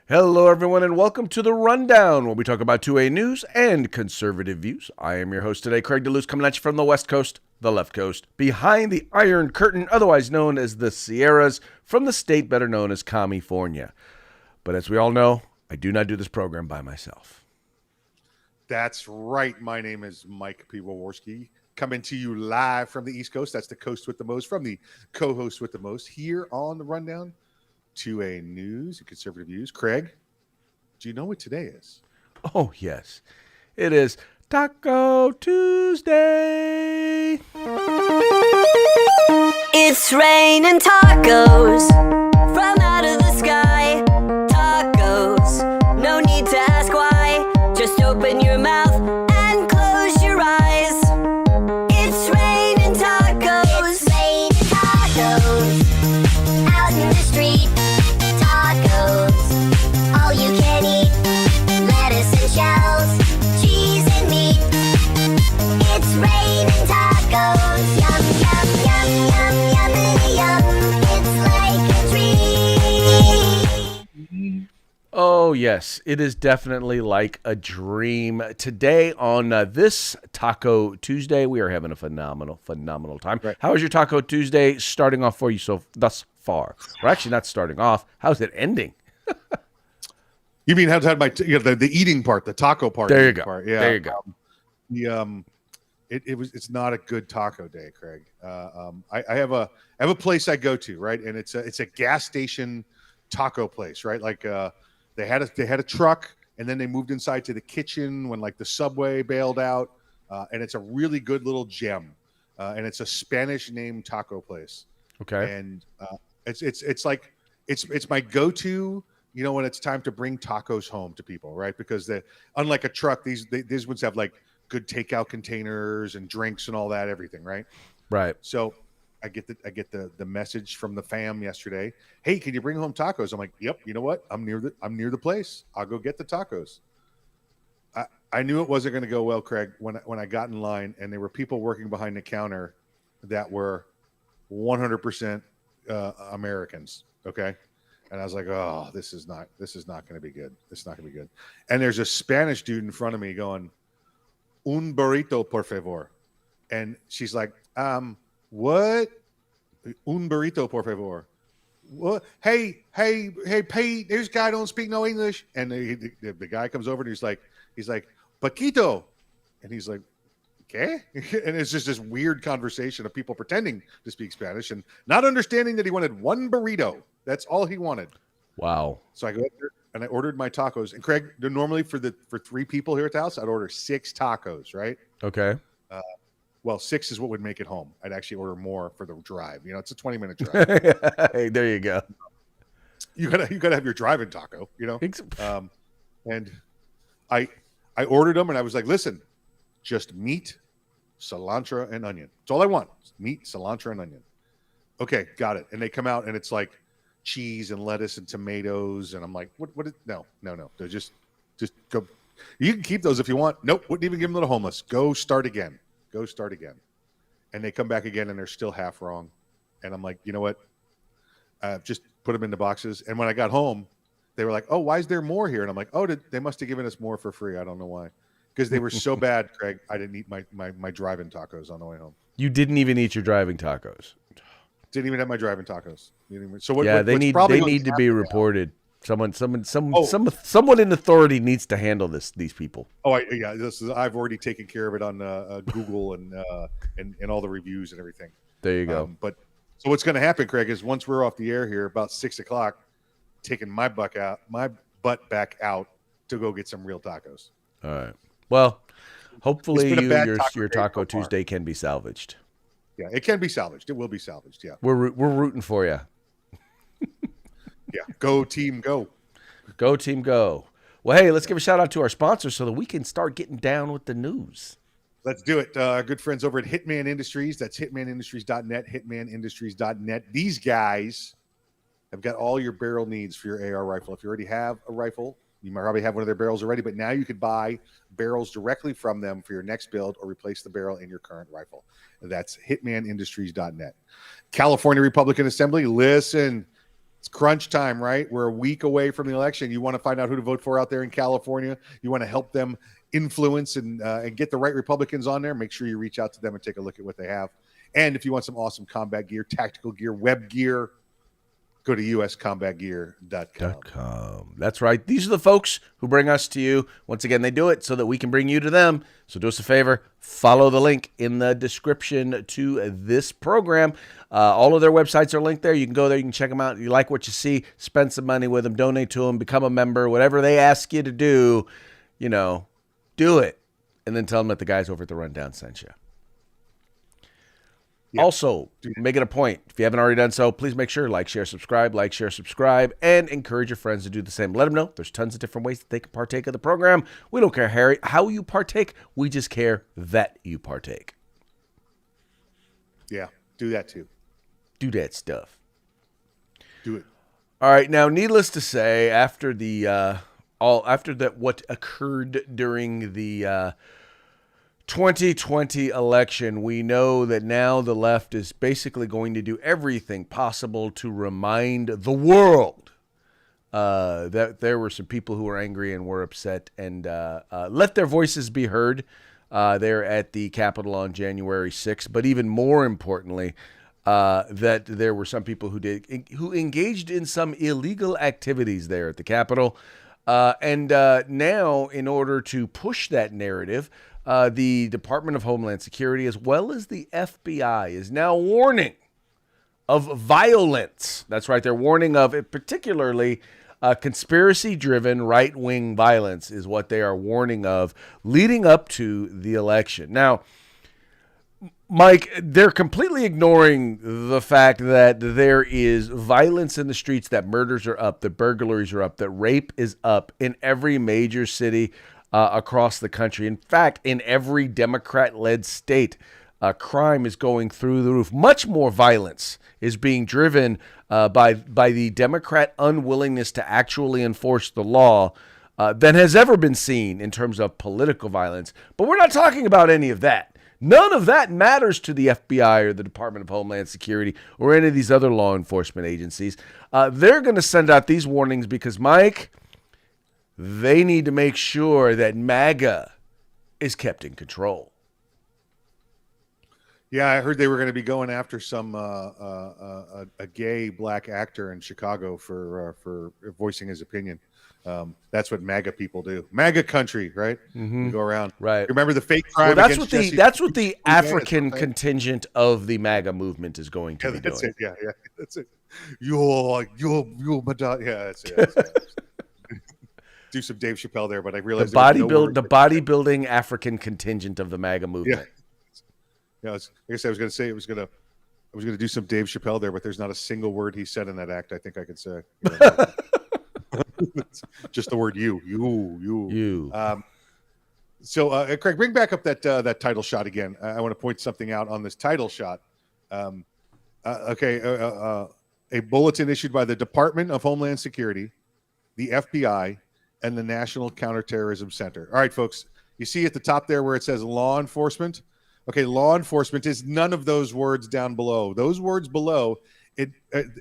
Hello, everyone, and welcome to The Rundown, where we talk about 2A news and conservative views. I am your host today, Craig DeLuce, coming at you from the West Coast, the left coast, behind the Iron Curtain, otherwise known as the Sierras, from the state better known as California. But as we all know, I do not do this program by myself. That's right. My name is Mike P. Waworski, coming to you live from the East Coast. That's the coast with the most, from the co-host with the most, here on The Rundown. 2A news and conservative views. Craig, do you know what today is? Oh, yes. It is Taco Tuesday. It's raining tacos from out of the sky. Tacos, no need to ask why. Just open your mouth and close your eyes. It's raining tacos. It's raining tacos out in the street. Tacos, all you can eat. Lettuce and shells, cheese and meat. It's raining tacos. Yum, yum, yum, yum, yummity yum. It's like a dream. Oh, yes, it is definitely like a dream. Today on this Taco Tuesday, we are having a phenomenal time. Right. How is your Taco Tuesday starting off for you thus far? We're actually not starting off. How's it ending? You mean the eating part, the taco part? There you go. Part. Yeah. There you go. It's not a good taco day, Craig. I have a place I go to, right, and it's a gas station taco place, right? Like they had a truck, and then they moved inside to the kitchen when like the subway bailed out, and it's a really good little gem, and it's a Spanish named taco place. Okay. And it's like it's my go-to, when it's time to bring tacos home to people, right? Because unlike a truck, these ones have like good takeout containers and drinks and all that, everything, right? Right. So I get the message from the fam yesterday. Hey, can you bring home tacos? I'm like, yep. You know what? I'm near the place. I'll go get the tacos. I knew it wasn't going to go well, Craig, when I got in line, and there were people working behind the counter that were 100% Americans. Okay. And I was like, oh, this is not going to be good. It's not going to be good. And there's a Spanish dude in front of me going, un burrito, por favor. And she's like, what? Un burrito, por favor. What? Hey, Pete, this guy don't speak no English. And the guy comes over and he's like, Paquito. And he's like, ¿qué? And it's just this weird conversation of people pretending to speak Spanish and not understanding that he wanted one burrito. That's all he wanted. Wow. So I go there and I ordered my tacos. And Craig, normally for 3 people here at the house, I'd order 6 tacos, right? Okay. Well, 6 is what would make it home. I'd actually order more for the drive. It's a 20-minute drive. Hey, there you go. You gotta have your driving taco, and I ordered them and I was like, listen, just meat, cilantro, and onion. That's all I want. Meat, cilantro, and onion. Okay, got it. And they come out and it's like cheese and lettuce and tomatoes, and I'm like, what? No. They're just go. You can keep those if you want. Nope, wouldn't even give them to the homeless. Go start again. And they come back again and they're still half wrong. And I'm like, you know what? Just put them in the boxes. And when I got home, they were like, oh, why is there more here? And I'm like, oh, they must have given us more for free. I don't know why. Because they were so bad, Craig. I didn't eat my drive-in tacos on the way home. You didn't even eat your driving tacos. Didn't even have my driving tacos. So what? Yeah, what, they need to be reported. Someone in authority needs to handle these people. Oh, I've already taken care of it on Google and all the reviews and everything. There you go. But so what's going to happen, Craig, is once we're off the air here about 6:00, taking my butt back out to go get some real tacos. All right. Well, hopefully your Taco so Tuesday can be salvaged. Yeah, it can be salvaged. It will be salvaged. Yeah, we're rooting for you. Yeah, go team, go. Go team, go. Well, hey, let's give a shout out to our sponsors so that we can start getting down with the news. Let's do it. Our good friends over at Hitman Industries. That's hitmanindustries.net, hitmanindustries.net. These guys have got all your barrel needs for your AR rifle. If you already have a rifle, you might probably have one of their barrels already, but now you could buy barrels directly from them for your next build or replace the barrel in your current rifle. That's hitmanindustries.net. California Republican Assembly, listen, It's crunch time, right? We're a week away from the election. You want to find out who to vote for out there in California. You want to help them influence and get the right Republicans on there. Make sure you reach out to them and take a look at what they have. And if you want some awesome combat gear, tactical gear, web gear, go to uscombatgear.com. That's right. These are the folks who bring us to you. Once again, they do it so that we can bring you to them. So do us a favor, follow the link in the description to this program. All of their websites are linked there. You can go there. You can check them out. If you like what you see, spend some money with them, donate to them, become a member, whatever they ask you to do, do it. And then tell them that the guys over at the Rundown sent you. Yeah. Also, make it a point, if you haven't already done so, please make sure like, share, subscribe, and encourage your friends to do the same. Let them know there's tons of different ways that they can partake of the program. We don't care, Harry, how you partake. We just care that you partake. Yeah, do that too. Do that stuff. Do it. All right, now, needless to say, after what occurred during the 2020 election, we know that now the left is basically going to do everything possible to remind the world that there were some people who were angry and were upset and let their voices be heard there at the Capitol on January 6th. But even more importantly, that there were some people who engaged in some illegal activities there at the Capitol. And now, in order to push that narrative, the Department of Homeland Security, as well as the FBI, is now warning of violence. That's right. They're warning of it, particularly conspiracy-driven right-wing violence is what they are warning of leading up to the election. Now, Mike, they're completely ignoring the fact that there is violence in the streets, that murders are up, that burglaries are up, that rape is up in every major city across the country. In fact, in every Democrat-led state, crime is going through the roof. Much more violence is being driven by the Democrat unwillingness to actually enforce the law than has ever been seen in terms of political violence. But we're not talking about any of that. None of that matters to the FBI or the Department of Homeland Security or any of these other law enforcement agencies. They're going to send out these warnings because, Mike, they need to make sure that MAGA is kept in control. Yeah, I heard they were going to be going after some a gay black actor in Chicago for voicing his opinion. That's what MAGA people do. MAGA country, right? Mm-hmm. You go around. Right. Remember the fake crime? Well, that's what the African contingent of the MAGA movement is going to be that's doing. It. Yeah, that's it. You're Madonna. Yeah, that's it. Do some Dave Chappelle there, but I realized the bodybuilding African contingent of the MAGA movement. Yeah, I guess I was going to say I was going to do some Dave Chappelle there, but there's not a single word he said in that act I think I could say. Just the word you. So, Craig, bring back up that title shot again. I want to point something out on this title shot. A bulletin issued by the Department of Homeland Security, the FBI, and the National Counterterrorism Center. All right, folks, you see at the top there where it says law enforcement? Okay, law enforcement is none of those words down below. Those words below, it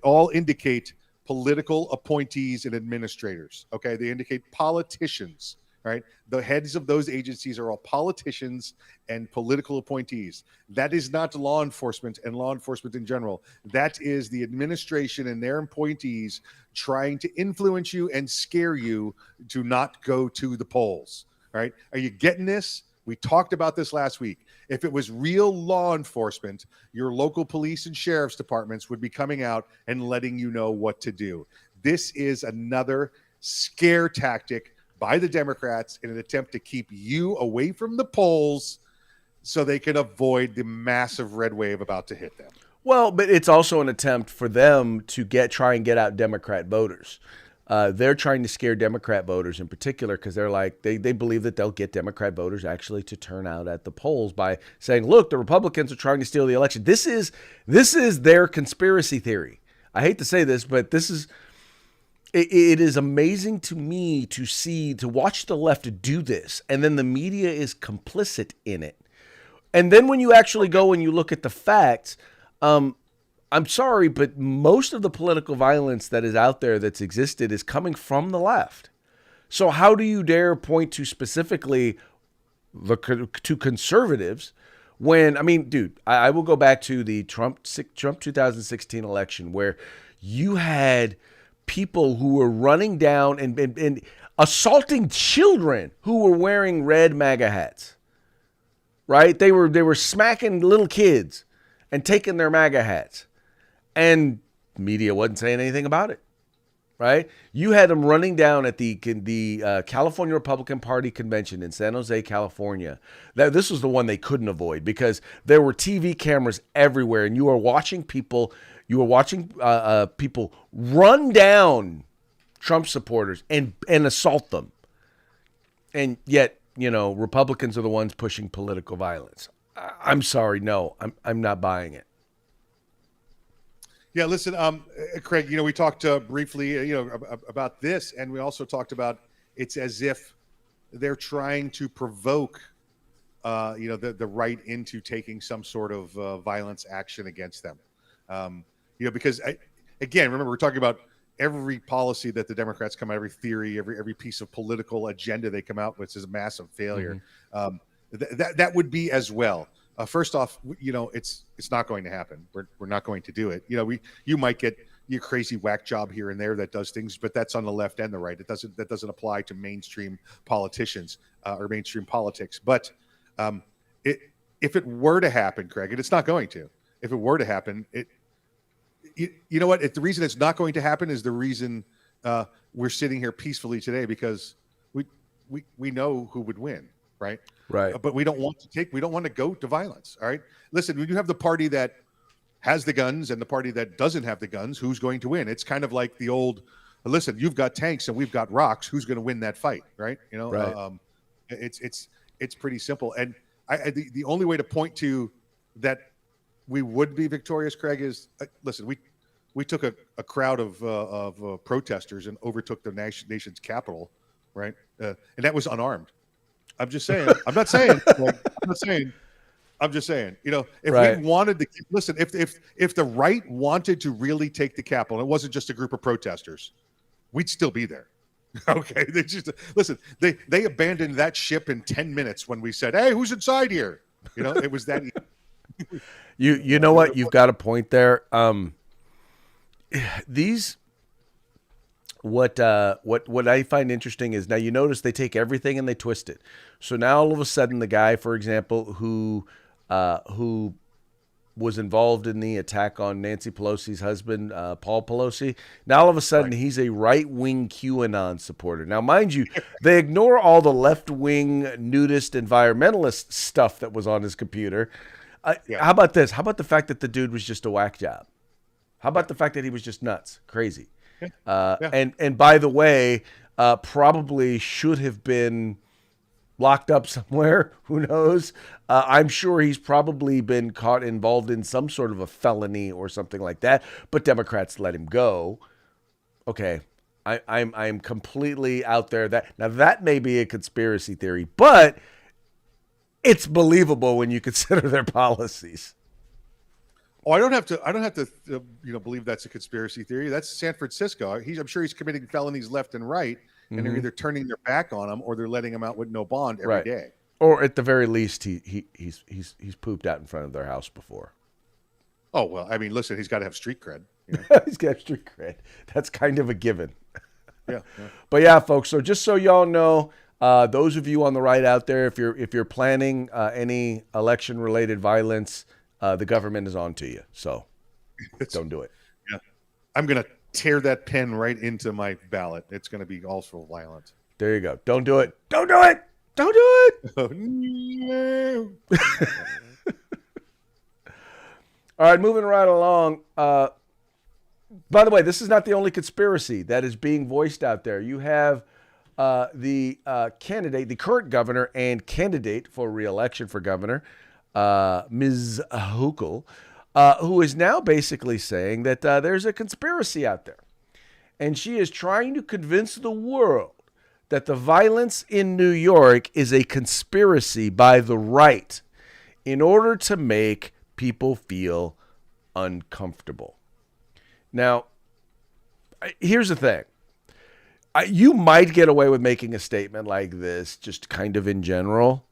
all indicate political appointees and administrators. Okay, they indicate politicians, right? The heads of those agencies are all politicians and political appointees. That is not law enforcement and law enforcement in general. That is the administration and their appointees trying to influence you and scare you to not go to the polls, right? Are you getting this? We talked about this last week. If it was real law enforcement, your local police and sheriff's departments would be coming out and letting you know what to do. This is another scare tactic by the Democrats in an attempt to keep you away from the polls so they can avoid the massive red wave about to hit them. Well, but it's also an attempt for them to try and get out Democrat voters. They're trying to scare Democrat voters in particular because they're like, they believe that they'll get Democrat voters actually to turn out at the polls by saying, look, the Republicans are trying to steal the election. This is their conspiracy theory. I hate to say this, but it is amazing to me to watch the left do this. And then the media is complicit in it. And then when you actually go and you look at the facts, I'm sorry, but most of the political violence that is out there that's existed is coming from the left. So how do you dare point to specifically to conservatives when, I mean, dude, I will go back to the Trump 2016 election where you had people who were running down and assaulting children who were wearing red MAGA hats, right? They were smacking little kids and taking their MAGA hats, and media wasn't saying anything about it, right? You had them running down at the California Republican Party convention in San Jose, California. This was the one they couldn't avoid because there were TV cameras everywhere, and you were watching people. People run down Trump supporters and assault them, and yet Republicans are the ones pushing political violence. I'm sorry, no, I'm not buying it. Yeah, listen, Craig, we talked briefly, about this, and we also talked about it's as if they're trying to provoke, the right into taking some sort of violence action against them. Because again, remember, we're talking about every policy that the Democrats come out, every theory, every piece of political agenda they come out with is a massive failure. That would be as well. First off, it's not going to happen. We're not going to do it. You might get your crazy whack job here and there that does things, but that's on the left and the right. That doesn't apply to mainstream politicians or mainstream politics. But if it were to happen, Craig, and it's not going to, if it were to happen, you know what? The reason it's not going to happen is the reason we're sitting here peacefully today, because we know who would win. Right. But we don't want to go to violence. All right. Listen, when you have the party that has the guns and the party that doesn't have the guns, who's going to win? It's kind of like the old, listen, you've got tanks and we've got rocks. Who's going to win that fight? Right. It's pretty simple. And the only way to point to that we would be victorious, Craig, is listen, we took a crowd of protesters and overtook the nation's capital. Right. And that was unarmed. I'm just saying. I'm not saying. I'm just saying. If we wanted to listen, if the right wanted to really take the Capitol, and it wasn't just a group of protesters, we'd still be there. Okay. They just listen. They abandoned that ship in 10 minutes when we said, "Hey, who's inside here?" It was that. You know what? You've got a point there. What I find interesting is now you notice they take everything and they twist it. So now all of a sudden the guy, for example, who was involved in the attack on Nancy Pelosi's husband, Paul Pelosi, now all of a sudden he's a right-wing QAnon supporter. Now, mind you, they ignore all the left-wing nudist environmentalist stuff that was on his computer. How about this? How about the fact that the dude was just a whack job? How about the fact that he was just nuts, crazy? And by the way, probably should have been locked up somewhere. Who knows? I'm sure he's probably been caught involved in some sort of a felony or something like that. But Democrats let him go. Okay, I'm completely out there. That may be a conspiracy theory, but it's believable when you consider their policies. Oh, I don't have to believe that's a conspiracy theory. That's San Francisco. I'm sure he's committing felonies left and right, and they're either turning their back on him or they're letting him out with no bond every day. Or at the very least, he's pooped out in front of their house before. Oh well, I mean, listen, he's got to have street cred. He's got street cred. That's kind of a given. Yeah. But yeah, folks. So just so y'all know, those of you on the right out there, if you're planning any election-related violence, the government is on to you, so don't do it. Yeah, I'm gonna tear that pen right into my ballot. It's gonna be also violent. There you go. Don't do it. Don't do it. Don't do it. Oh, no. All right, moving right along. By the way, this is not the only conspiracy that is being voiced out there. You have the current governor and candidate for re-election for governor, Ms. Hochul, who is now basically saying that there's a conspiracy out there. And she is trying to convince the world that the violence in New York is a conspiracy by the right in order to make people feel uncomfortable. Now, here's the thing. You might get away with making a statement like this just kind of in general.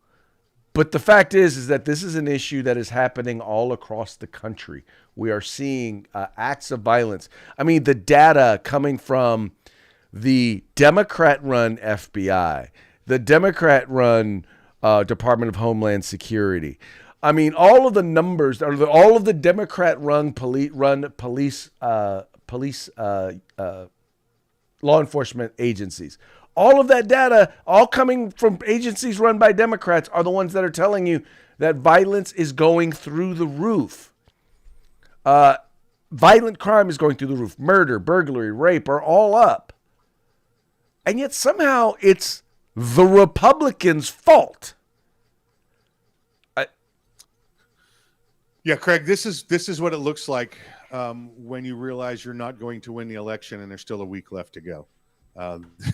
But the fact is that this is an issue that is happening all across the country. We are seeing acts of violence. I mean, the data coming from the Democrat-run FBI, the Democrat-run Department of Homeland Security. I mean, all of the numbers, all of the Democrat-run police law enforcement agencies. All of that data, all coming from agencies run by Democrats, are the ones that are telling you that violence is going through the roof. Violent crime is going through the roof. Murder, burglary, rape are all up. And yet somehow it's the Republicans' fault. Yeah, Craig, this is what it looks like when you realize you're not going to win the election and there's still a week left to go.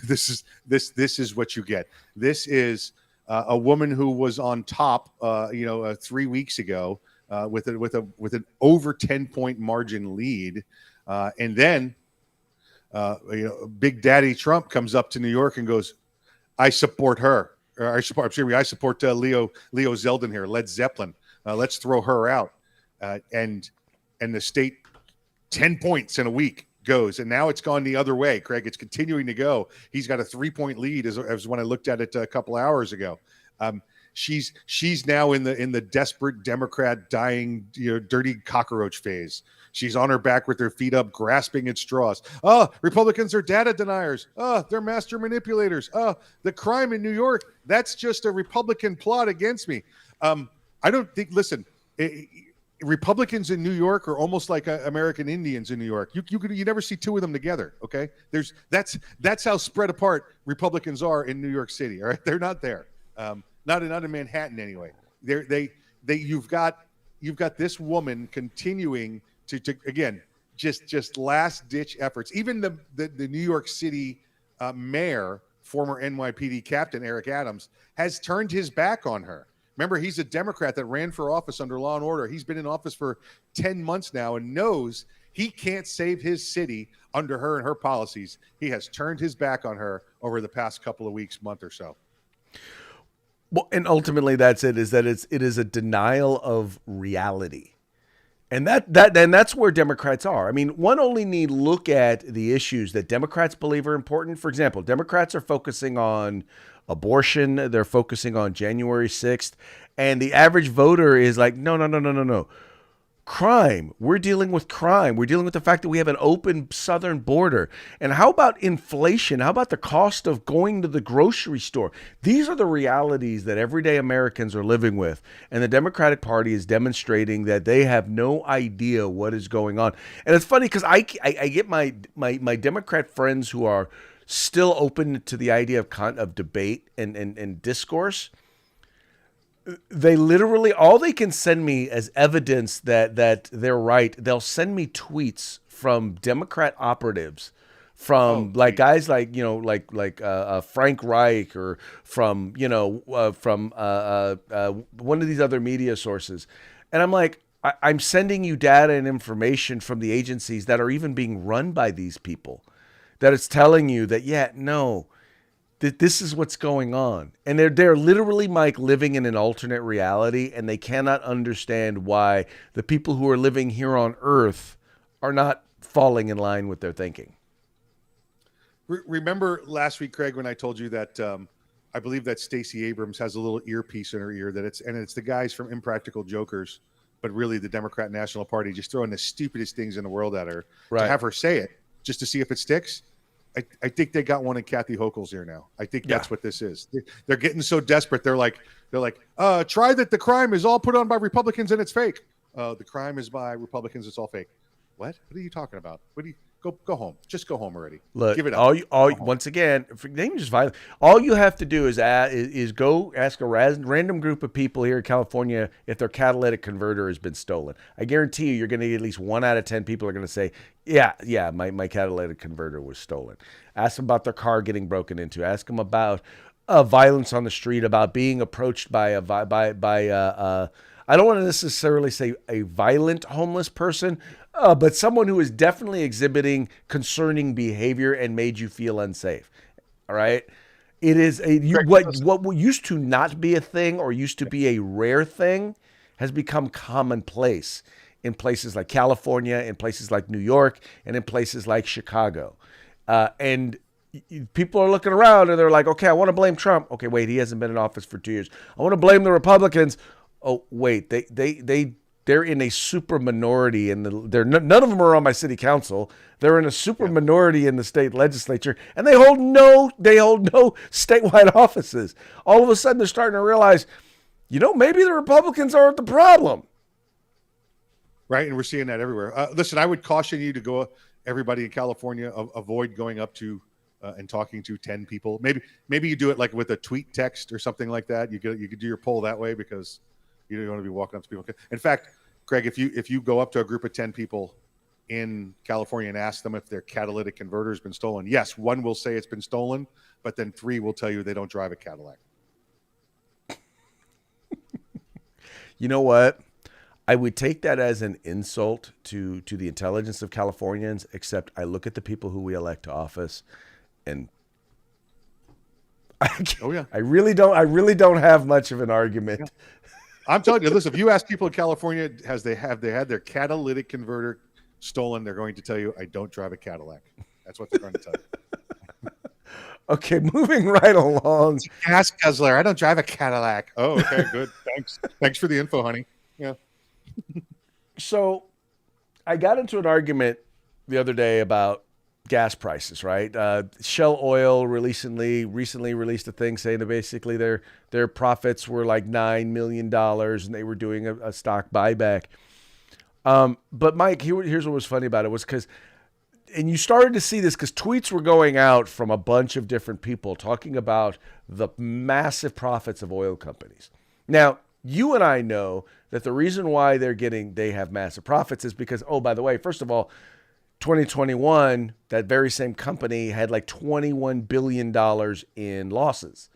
This is what you get. This is a woman who was on top, 3 weeks ago with an over 10-point margin lead, and then Big Daddy Trump comes up to New York and goes, "I support her. I support Leo Zeldin here, Led Zeppelin. Let's throw her out." And the state 10 points in a week goes, and now it's gone the other way. Craig, it's continuing to go. He's got a 3-point lead as when I looked at it a couple hours ago. She's now in the desperate Democrat dying, dirty cockroach phase. She's on her back with her feet up, grasping at straws. Oh, Republicans are data deniers. Oh, they're master manipulators. Oh, the crime in New York, that's just a Republican plot against me. I don't think, listen, Republicans in New York are almost like American Indians in New York. You never see two of them together. Okay, that's how spread apart Republicans are in New York City. All right, they're not there. Not in Manhattan anyway. You've got this woman continuing to again just last ditch efforts. Even the New York City mayor, former NYPD captain Eric Adams, has turned his back on her. Remember, he's a Democrat that ran for office under Law and Order. He's been in office for 10 months now and knows he can't save his city under her and her policies. He has turned his back on her over the past couple of weeks, month or so. Well, and ultimately that's it, is that it is a denial of reality. And that's where Democrats are. I mean, one only need look at the issues that Democrats believe are important. For example, Democrats are focusing on abortion. They're focusing on January 6th. And the average voter is like, no. Crime. We're dealing with crime. We're dealing with the fact that we have an open southern border. And how about inflation? How about the cost of going to the grocery store? These are the realities that everyday Americans are living with. And the Democratic Party is demonstrating that they have no idea what is going on. And it's funny because I get my Democrat friends who are still open to the idea of debate and discourse. They literally, all they can send me as evidence that they're right, they'll send me tweets from Democrat operatives, from guys like Frank Reich, or from one of these other media sources. And I'm like, I'm sending you data and information from the agencies that are even being run by these people, that it's telling you that, that this is what's going on. And they're literally, Mike, living in an alternate reality, and they cannot understand why the people who are living here on Earth are not falling in line with their thinking. Remember last week, Craig, when I told you that I believe that Stacey Abrams has a little earpiece in her ear, that it's the guys from Impractical Jokers, but really the Democrat National Party just throwing the stupidest things in the world at her, to have her say it just to see if it sticks. I think they got one in Kathy Hochul's ear now. I think that's what this is. They're getting so desperate. They're like, try that the crime is all put on by Republicans and it's fake. The crime is by Republicans. It's all fake. What are you talking about? What do you go home? Just go home already. Look, give it up. Once again, just violent. All you have to do is go ask a random group of people here in California if their catalytic converter has been stolen. I guarantee you're going to get at least 1 out of 10 people are going to say, yeah, my catalytic converter was stolen. Ask them about their car getting broken into. Ask them about violence on the street, about being approached by I don't want to necessarily say a violent homeless person, but someone who is definitely exhibiting concerning behavior and made you feel unsafe. All right. It is what used to not be a thing or used to be a rare thing has become commonplace in places like California, in places like New York, and in places like Chicago. And people are looking around and they're like, okay, I want to blame Trump. Okay, wait, he hasn't been in office for 2 years. I want to blame the Republicans. Oh, wait, they're in a super minority, and none of them are on my city council. They're in a super minority in the state legislature, and they hold no statewide offices. All of a sudden, they're starting to realize, maybe the Republicans aren't the problem. Right, and we're seeing that everywhere. Listen, I would caution you to go. Everybody in California, avoid going up to and talking to 10 people. Maybe you do it like with a tweet text or something like that. You could do your poll that way because you don't want to be walking up to people. In fact, Greg, if you go up to a group of 10 people in California and ask them if their catalytic converter has been stolen, yes, one will say it's been stolen, but then 3 will tell you they don't drive a Cadillac. You know what? I would take that as an insult to the intelligence of Californians, except I look at the people who we elect to office and I really don't have much of an argument. Yeah. I'm telling you, listen, if you ask people in California, they had their catalytic converter stolen, they're going to tell you, I don't drive a Cadillac. That's what they're going to tell you. Okay, moving right along. It's a gas guzzler. I don't drive a Cadillac. Oh, okay, good. Thanks for the info, honey. Yeah. So I got into an argument the other day about gas prices, right? Shell Oil recently released a thing saying that basically their profits were like $9 million and they were doing a stock buyback. But Mike, here's what was funny about it was and you started to see this because tweets were going out from a bunch of different people talking about the massive profits of oil companies. Now, you and I know that the reason why they have massive profits is because, oh, by the way, first of all, 2021, that very same company had like $21 billion in losses.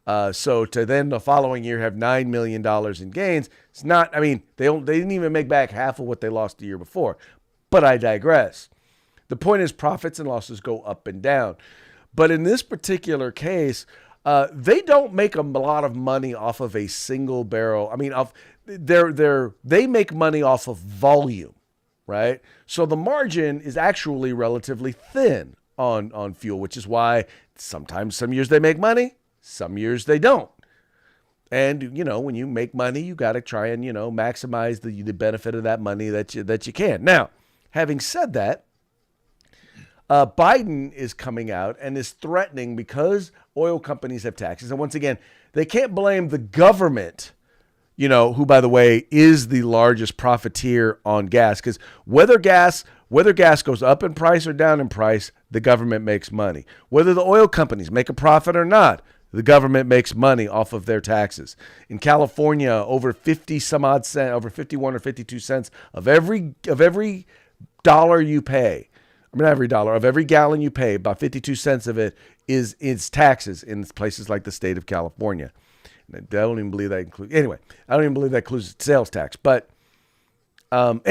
So to then the following year have $9 million in gains, it's not, they didn't even make back half of what they lost the year before. But I digress. The point is profits and losses go up and down. But in this particular case, they don't make a lot of money off of a single barrel. They make money off of volume, right? So the margin is actually relatively thin on fuel, which is why sometimes some years they make money, some years they don't. And, when you make money, you got to try and, maximize the benefit of that money that you can. Now, having said that, Biden is coming out and is threatening because oil companies have taxes. And once again, they can't blame the government, who, by the way, is the largest profiteer on gas. Because whether gas goes up in price or down in price, the government makes money. Whether the oil companies make a profit or not, the government makes money off of their taxes. In California, over 51 or 52 cents of every dollar you pay, every dollar of every gallon you pay, about 52 cents of it is taxes in places like the state of California. And I don't even believe that includes sales tax. But now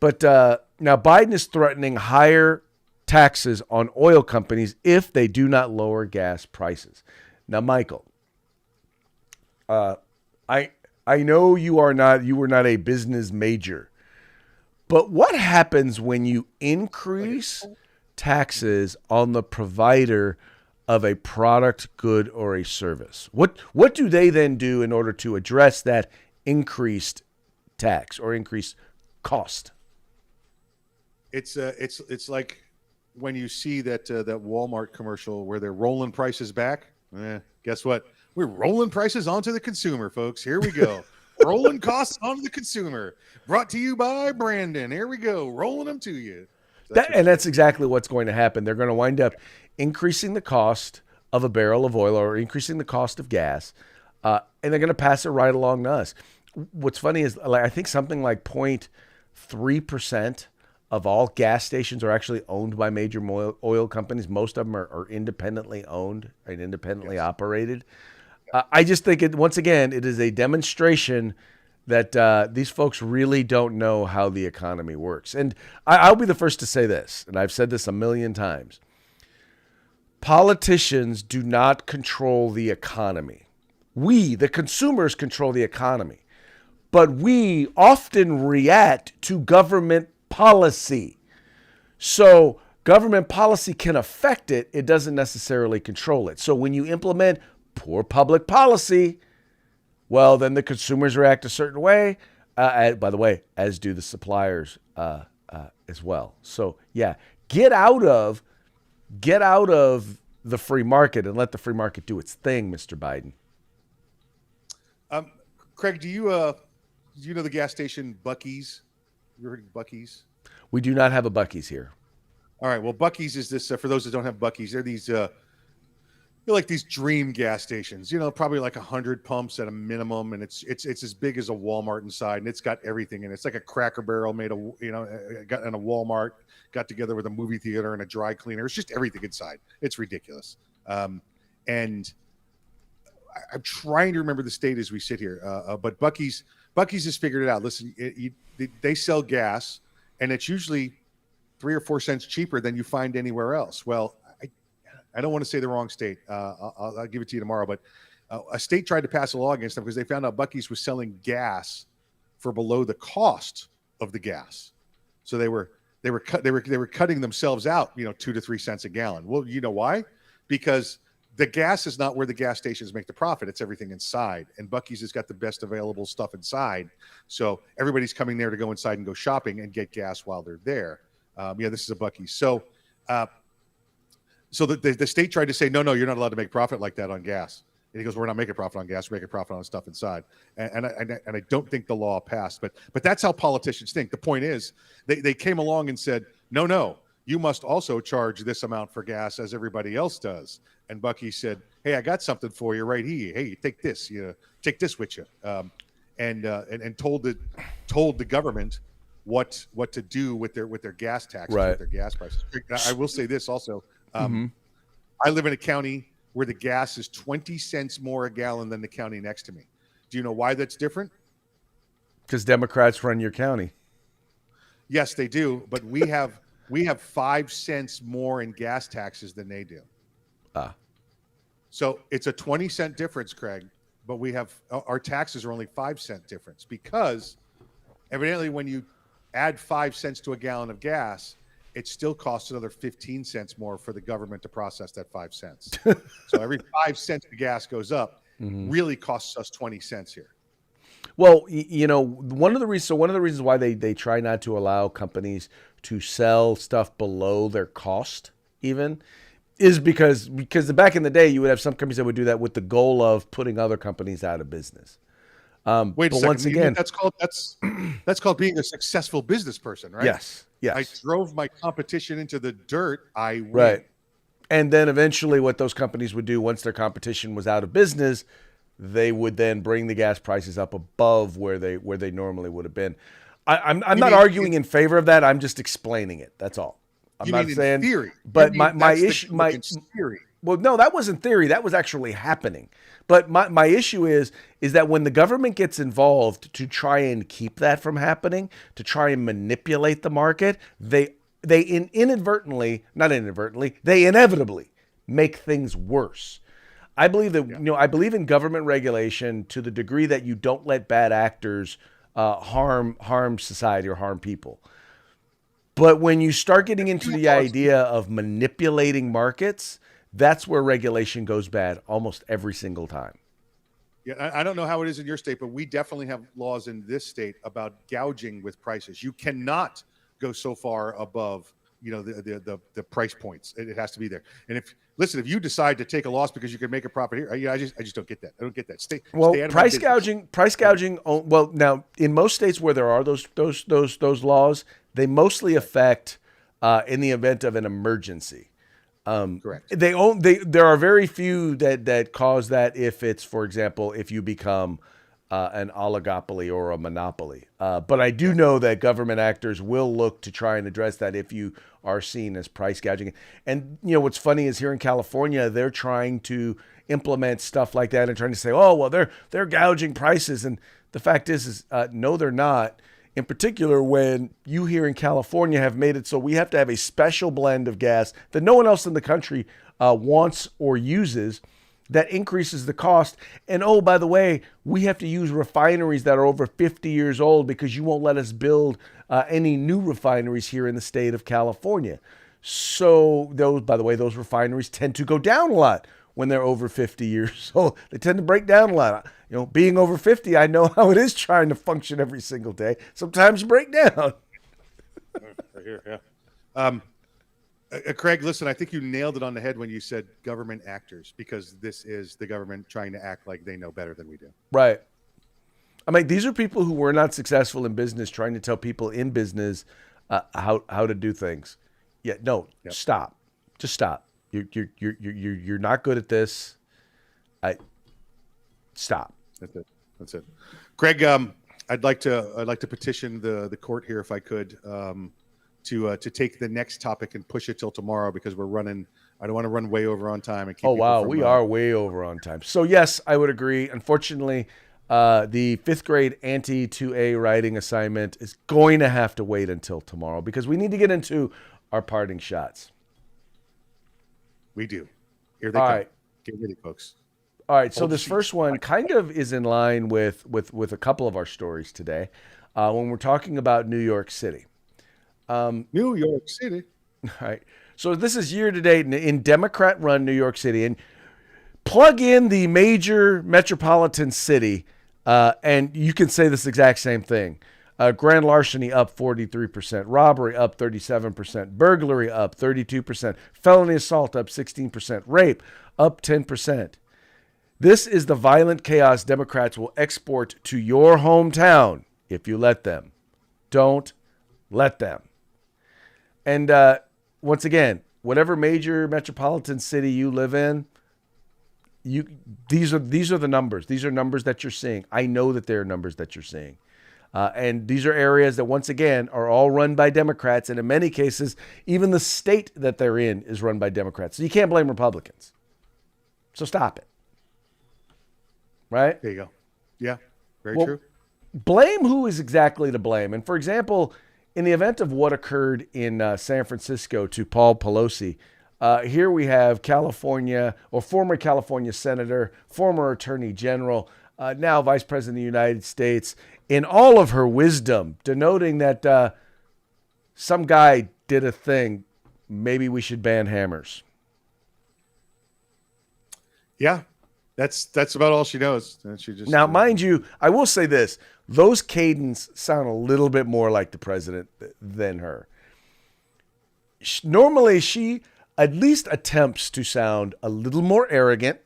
Biden is threatening higher taxes on oil companies if they do not lower gas prices. Now, Michael, I know you were not a business major. But what happens when you increase taxes on the provider of a product, good, or a service? What do they then do in order to address that increased tax or increased cost? It's like when you see that Walmart commercial where they're rolling prices back. Guess what? We're rolling prices onto the consumer, folks. Here we go. Rolling costs onto the consumer. Brought to you by Brandon. Here we go. Rolling them to you. That's exactly what's going to happen. They're going to wind up increasing the cost of a barrel of oil or increasing the cost of gas, and they're going to pass it right along to us. What's funny is I think something like 0.3% of all gas stations are actually owned by major oil companies. Most of them are independently owned and independently operated. I just think once again, it is a demonstration that these folks really don't know how the economy works. And I'll be the first to say this, and I've said this a million times. Politicians do not control the economy. We, the consumers, control the economy. But we often react to government policy. So government policy can affect it. It doesn't necessarily control it. So when you implement poor public policy, well, then the consumers react a certain way. By the way, as do the suppliers as well. So yeah, get out of the free market and let the free market do its thing, Mr. Biden. Craig, do you know the gas station Buc-ee's? You heard of Buc-ee's? We do not have a Buc-ee's here. All right. Well, Buc-ee's is this for those that don't have Buc-ee's. They're these they're like these dream gas stations. Probably like 100 pumps at a minimum, and it's as big as a Walmart inside, and it's got everything in it. It's like a Cracker Barrel made got in a Walmart, got together with a movie theater and a dry cleaner. It's just everything inside. It's ridiculous. And I'm trying to remember the state as we sit here, but Buc-ee's has figured it out. Listen, they sell gas, and it's usually 3 or 4 cents cheaper than you find anywhere else. Well, I don't want to say the wrong state. I'll give it to you tomorrow. But a state tried to pass a law against them because they found out Buc-ee's was selling gas for below the cost of the gas. So they were cutting themselves out, 2 to 3 cents a gallon. Well, you know why? Because the gas is not where the gas stations make the profit. It's everything inside. And Buc-ee's has got the best available stuff inside. So everybody's coming there to go inside and go shopping and get gas while they're there. This is a Buc-ee's. So the state tried to say, no, you're not allowed to make profit like that on gas. And he goes, we're not making profit on gas. We're making profit on stuff inside. And I don't think the law passed. But that's how politicians think. The point is, they came along and said, no, you must also charge this amount for gas as everybody else does. And Buc-ee said, hey, I got something for you right here. Hey, take this. Take this with you. And told the government what to do with their gas taxes, right, with their gas prices. I will say this also. I live in a county where the gas is 20 cents more a gallon than the county next to me. Do you know why that's different? Because Democrats run your county. Yes, they do. But we have 5 cents more in gas taxes than they do. So it's a 20-cent difference, Craig. But our taxes are only 5-cent difference because evidently when you add 5 cents to a gallon of gas, it still costs another 15 cents more for the government to process that 5 cents. So every 5 cents the gas goes up, really costs us 20 cents here. Well, one of the reasons why they try not to allow companies to sell stuff below their cost even is because back in the day you would have some companies that would do that with the goal of putting other companies out of business. Wait a second. Once again, that's called being a successful business person, right? Yes. I drove my competition into the dirt. I win. Right. And then eventually what those companies would do once their competition was out of business, they would then bring the gas prices up above where they normally would have been. I'm not arguing in favor of that. I'm just explaining it. That's all. I'm not saying theory. But my issue theory. Well, no, that wasn't theory. That was actually happening. But my issue is that when the government gets involved to try and keep that from happening, to try and manipulate the market, they inevitably make things worse. I believe that I believe in government regulation to the degree that you don't let bad actors harm society or harm people. But when you start getting into the idea of manipulating markets, that's where regulation goes bad almost every single time. Yeah, I don't know how it is in your state, but we definitely have laws in this state about gouging with prices. You cannot go so far above, the price points. It has to be there. And if you decide to take a loss because you can make a profit here, I just don't get that. I don't get that. Stay out of price gouging. Well, now in most states where there are those laws, they mostly affect in the event of an emergency. Correct. There are very few that cause that if it's, for example, if you become an oligopoly or a monopoly. But I do know that government actors will look to try and address that if you are seen as price gouging. And what's funny is here in California, they're trying to implement stuff like that and trying to say, oh well, they're gouging prices, and The fact is no, they're not. In particular, when you here in California have made it so we have to have a special blend of gas that no one else in the country wants or uses, that increases the cost. And oh, by the way, we have to use refineries that are over 50 years old because you won't let us build any new refineries here in the state of California. So those, by the way, those refineries tend to go down a lot when they're over 50 years old. They tend to break down a lot. You know, being over 50, I know how it is trying to function every single day. Sometimes you break down. Right here, yeah. Craig, listen, I think you nailed it on the head when you said government actors, because this is the government trying to act like they know better than we do. Right. I mean, these are people who were not successful in business trying to tell people in business how to do things. Yeah, no, stop. Just stop. You're not good at this. Stop. That's it. Craig, I'd like to petition the court here, if I could, to take the next topic and push it till tomorrow, because we're running. I don't want to run way over on time. And keep we are way over on time. So yes, I would agree. Unfortunately, the 5th grade anti-2A writing assignment is going to have to wait until tomorrow because we need to get into our parting shots. We do. Here they All come. right. Get ready, folks. All right, so this first one kind of is in line with a couple of our stories today when we're talking about New York City. New York City. All right, so this is year to date in Democrat-run New York City, and plug in the major metropolitan city, and you can say this exact same thing. Grand larceny up 43%, robbery up 37%, burglary up 32%, felony assault up 16%, rape up 10%. This is the violent chaos Democrats will export to your hometown if you let them. Don't let them. And once again, whatever major metropolitan city you live in, these are the numbers. These are numbers that you're seeing. I know that there are numbers that you're seeing. And these are areas that, once again, are all run by Democrats. And in many cases, even the state that they're in is run by Democrats. So you can't blame Republicans. So stop it. Right? There you go. Yeah, very Well, true. Blame who is exactly to blame. And for example, in the event of what occurred in San Francisco to Paul Pelosi, here we have California, or former California senator, former attorney general, now Vice President of the United States, in all of her wisdom, denoting that some guy did a thing. Maybe we should ban hammers. Yeah, that's about all she knows. And she just Now, mind you, I will say this. Those cadence sound a little bit more like the president than her. Normally, she at least attempts to sound a little more arrogant,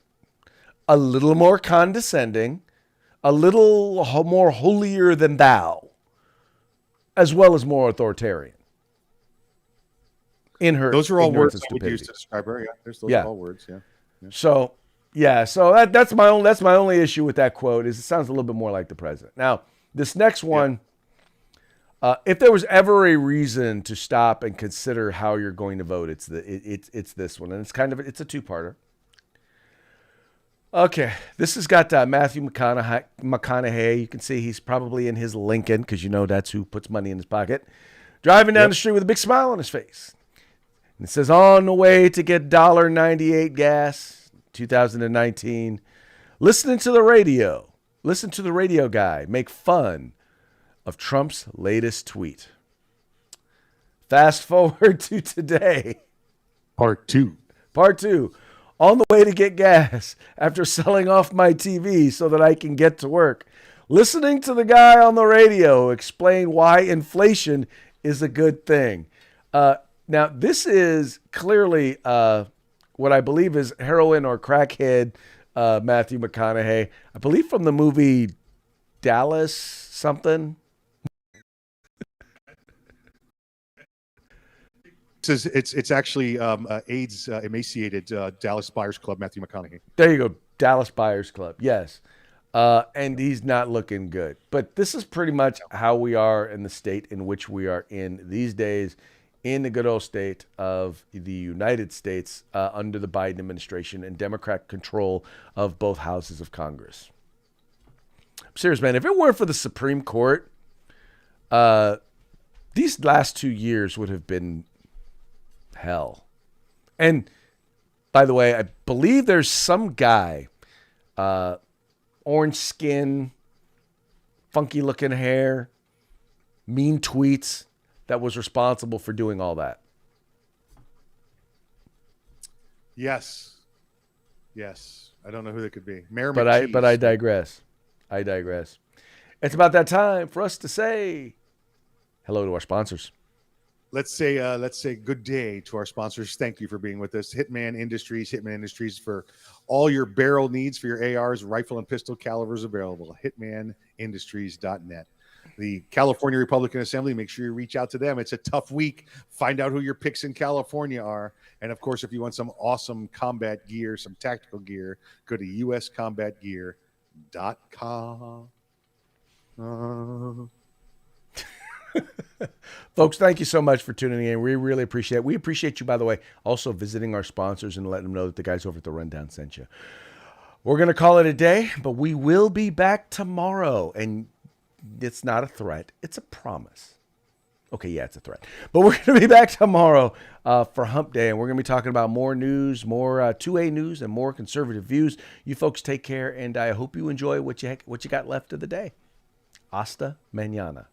a little more condescending, a little more holier than thou, as well as more authoritarian. In her, those are all ignorance words and I would use stupidity. to describe her. Yeah, those Yeah. are all words. Yeah. So that's my only issue with that quote is it sounds a little bit more like the president. Now, this next one, if there was ever a reason to stop and consider how you're going to vote, it's this one, and it's a two-parter. Okay, this has got Matthew McConaughey. You can see he's probably in his Lincoln because that's who puts money in his pocket, driving down the street with a big smile on his face. And it says, on the way to get $1.98 gas, 2019, listening to the radio. Listen to the radio guy make fun of Trump's latest tweet. Fast forward to today. Part two. On the way to get gas after selling off my TV so that I can get to work. Listening to the guy on the radio explain why inflation is a good thing. Now, this is clearly what I believe is heroin or crackhead Matthew McConaughey. I believe from the movie Dallas something. It's actually AIDS emaciated Dallas Buyers Club Matthew McConaughey. There you go, Dallas Buyers Club. Yes, and he's not looking good. But this is pretty much how we are in the state in which we are in these days, in the good old state of the United States under the Biden administration and Democrat control of both houses of Congress. I'm serious, man. If it weren't for the Supreme Court, these last 2 years would have been hell. And by the way, I believe there's some guy, orange skin, funky looking hair, mean tweets, that was responsible for doing all that. Yes. I don't know who that could be. Mayor But McCheese. I digress. It's about that time for us to say hello to our sponsors. Let's say good day to our sponsors. Thank you for being with us. Hitman Industries for all your barrel needs for your ARs, rifle and pistol calibers available. Hitmanindustries.net. The California Republican Assembly, make sure you reach out to them. It's a tough week. Find out who your picks in California are. And of course, if you want some awesome combat gear, some tactical gear, go to uscombatgear.com. Folks, thank you so much for tuning in. We really appreciate it. We appreciate you, by the way, also visiting our sponsors and letting them know that the guys over at the Rundown sent you. We're going to call it a day, but we will be back tomorrow. And it's not a threat. It's a promise. Okay, yeah, it's a threat. But we're going to be back tomorrow for Hump Day, and we're going to be talking about more news, more 2A news, and more conservative views. You folks take care, and I hope you enjoy what you got left of the day. Hasta mañana.